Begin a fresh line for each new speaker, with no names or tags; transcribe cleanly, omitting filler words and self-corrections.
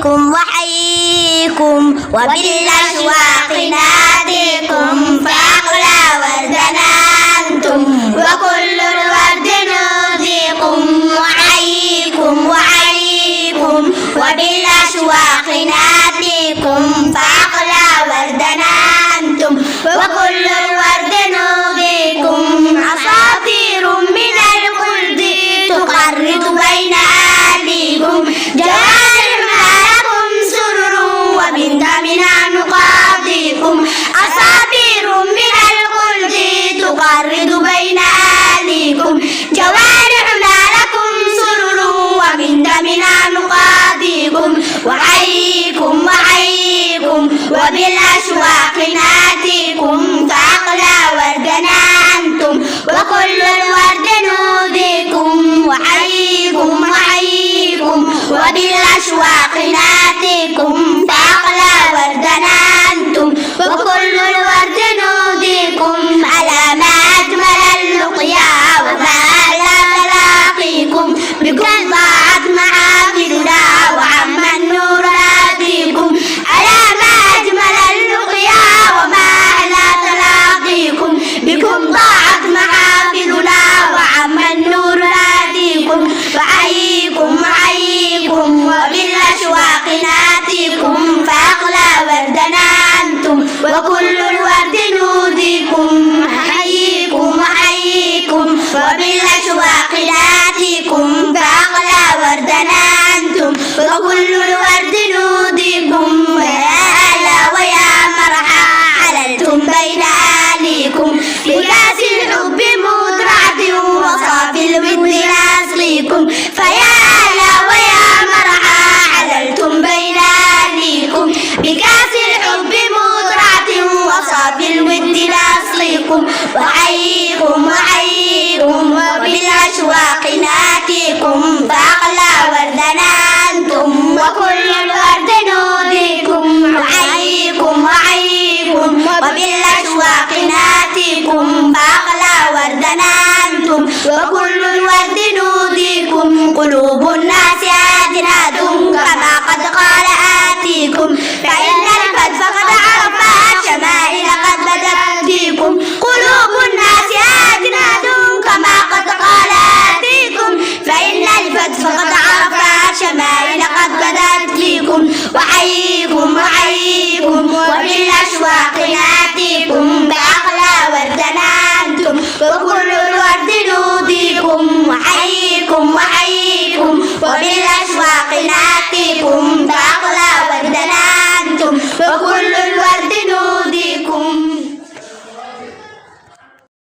أحييكم وأحييكم وبالأشواق ناديكم فأقلى وردنا أنتم وكل الورد نوديكم وأحييكم وأحييكم وبالأشواق ناديكم فأقلى وردنا أنتم وكل الورد نوديكم أساطير من الخلد تقرد بين أهليكم جوارحنا لكم سرر ومن دمنا نقاضيكم أساطير من الخلد تقرد بين أهليكم جوارحنا لكم سرر ومن دمنا نقاضيكم وحييكم وحييكم وبالأشواق ناتيكم فأقلى وردنا أنتم وكل الورد نوديكم وحييكم وحييكم وبالأشواق ناتيكم فأقلى وردنا أنتم وكل الورد نوديكم على ما أجمل اللقيا وما أعلى تلاقيكم بكم ضاعت محافلنا وعم النور ناديكم على ما أجمل اللقيا وما أعلى تلاقيكم بكم ضاعت محافلنا وعم النور ناديكم وحييكم وحييكم وبالأشواق ناتيكم فأقلى وردنا أنتم وكل الورد نوديكم وحييكم وحييكم وبالأشواق ناتيكم فأقلى وردنا أنتم وكل الورد نوديكم ويا أهلا ويا مرحى عللتم بين أهليكم بكأس الحب مدرعة وصافي الود ناسقيكم فيا أهلا ويا مرحى عللتم بين أهليكم بكأس الحب مدرعة وصافي الود ناسقيكم وحييكم وحييكم وبالأشواق ناتيكم فأقلى وردنا أنتم وكل الورد نوديكم وحييكم وحييكم وبالأشواق ناتيكم فأقلى وردنا أنتم وكل الورد نوديكم قلوب الناس أجناد كما قد قال آتيكم فإن الفتح قد عرف شمائل قد بدت فيكم قلوب الناس أجناد كما قد قال آتيكم فإن الفتح قد عرف شمائل قد بدت فيكم وحييكم وحييكم وبالأشواق ناتيكم بأقلى وردنا أنتم وكل الورد نوديكم وحييكم وحييكم وبالأشواق ناتيكم بأقلى وردنا أنتم وكل